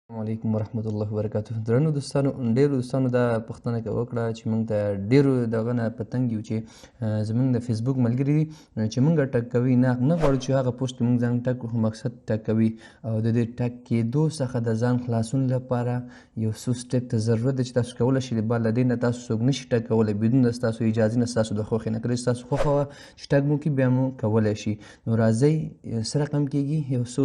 السلام علیکم ورحمت الله وبرکاته. درنو دوستانو، ډیرو دوستانو دا پوښتنه وکړه چې موږ ته ډیرو دغه نه په تنګ یو چې زموږ د فیسبوک ملګري دي چې موږ ټک کوي نه غواړو چې هغه پوسټ موږ ځان ټک کړو، مقصد ټک کوي او د دې ټک کېدو څخه د ځان خلاصون لپاره یو څو سټپ ته ضرورت ده چې تاسو کولی شئ. بعد له دې نه تاسو څوک نشي ټک کولی بدون د ستاسو اجازې نه، ستاسو د خوښې نه. کله چې ستاسو خوښه وه چې ټک مو کړي بیا مو کولی شي. نو راځئ څه رقم کېږي، یو څو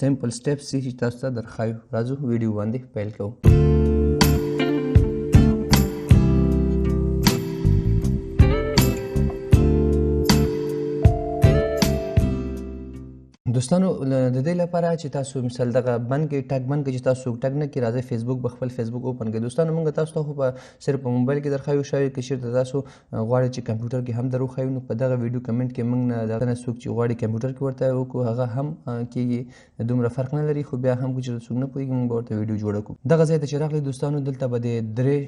سمپل سټپس چې تاسو ته درښایو. راځو ویډیو باندې پیل کوو. دوستانو د دې لپاره چې تاسو مثال دغه بند کې ټک بند کې چې تاسو ټک نه کړئ، راځئ فیسبوک به خپل فیسبوک اوپن کړئ. دوستانو موږ تاسو ته خو په صرف په موبایل کې درښایو، شاید که چېرته تاسو غواړئ چې کمپیوټر کې هم دروښایو نو په دغه ویډیو کمنټ کې موږ نه دغه نه څوک چې غواړي کمپیوټر کې ورته وکړو هغه هم کېږي، دومره فرق نه لري. خو بیا هم که چېرته څوک نه پوهېږي موږ به ورته ویډیو جوړه کړو. دغه ځای ته چې راغلئ دوستانو، دلته به د درې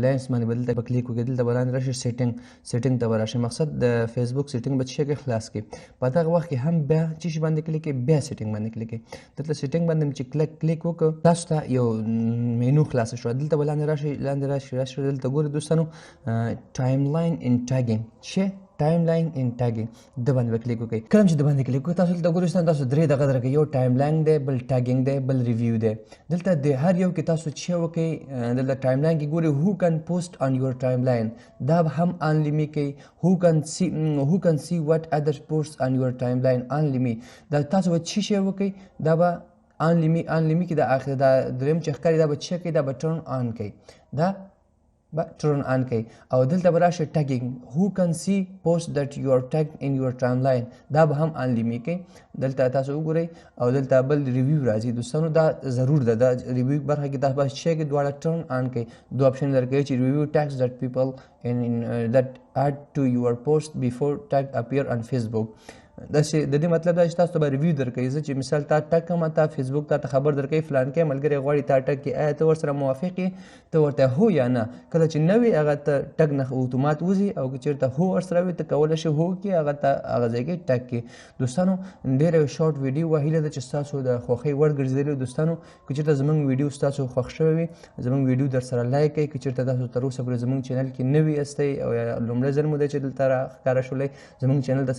لینس باندې به دلته به کلیک وکړئ، دلته به لاندې راشئ سیټینګ ته به راشئ. مقصد د فیسبوک سیټینګ به څه شی کې خلاص کړئ. په دغه وخت کې هم بیا څه شي باندې کلیک کړئ، بیا سیټینګ باندې کلیک کړئ. دلته سیټینګ باندې چې کلیک وکړو تاسو ته یو مینو خلاصه شوه. دلته به لاندې راشئ دلته ګورئ دوستانو ټایم لاین ان ټاګینګ چې ټایم لاین ان ټاګینګ د باندې به کلیک وکړئ. کله چې د باندې کلیک وکړئ تاسو دلته ګورئ تاسو درې دغه درکوي، یو ټایم لاین دی، بل ټاګینګ دی، بل ریویو دی. دلته د هر یو کې تاسو چې وکړئ، دلته ټایم لاین کې ګورئ هو کن پوسټ آن یور ټایم لاین، دا به هم انلی می کوي. هو کن سی وات ادر پوسټ آن یور ټایم لاین انلی می، دا تاسو به څه شی وکړئ دا به انلی می کې د اخر دا دریم چې ښکاري دا به څه کوي، دا به ټرن آن کوي، دا به ټرن آن کوي. او دلته به راشي ټاګینګ، هو کن سی پوسټ دیٹ یو ار ټاګ ان یور ټایم لاین، دا به هم انلی می کوي. دلته تاسو وګورئ او دلته بل ریویو راځي. دوستانو دا ضرور ده، دا ریویو برخه کې تاسو باید چې دواړه ټرن آن کوي. دوه آپشن درکوي چې ریویو ټاګز دیٹ پیپل ان دیٹ اډ ټو یور پوسټ بیفور ټاګ اپیر آن فیسبوک. دا چې د دې مطلب دا چې تاسو ته به ریویو درکوي. زه چې مثال تا ټک کوم، تا فیسبوک تا خبر درکوي فلان کې ملګری غواړي تا ټک کې، آیا ته ورسره موافق یې؟ ته ورته هو یا نه. کله چې نه وي هغه ته ټک نه اتومات وځي، او که چېرته هو ورسره وي ته کولی شي هو کې هغه ته هغه ځای کې ټک کې. دوستانو ډېره شارټ ویډیو وه، هیله ده چې ستاسو د خوښۍ وړ ګرځېدلې. دوستانو که چېرته زموږ ویډیو ستاسو خوښ شوی وي زموږ ویډیو در سره لایک کړئ. که چېرته تاسو تر اوسه پورې زموږ چینل کې نوي یاستئ او یا لومړی ځل مو دی چې دلته راښکاره شولی، زموږ چینل ته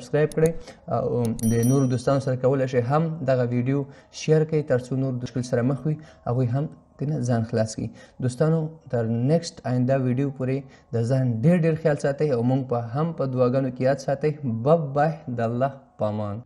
سبسکرایب کړئ او د نورو دوستانو سره کولی شئ هم دغه ویډیو شیر کړئ تر څو نور مشکل سره مخ وي هغوی هم ترنه ځان خلاص کړي. دوستانو تر نیکسټ آینده ویډیو پورې د ځان ډېر خیال ساتئ او موږ په هم په دعاګانو کې یاد ساتئ. بای د الله پامان.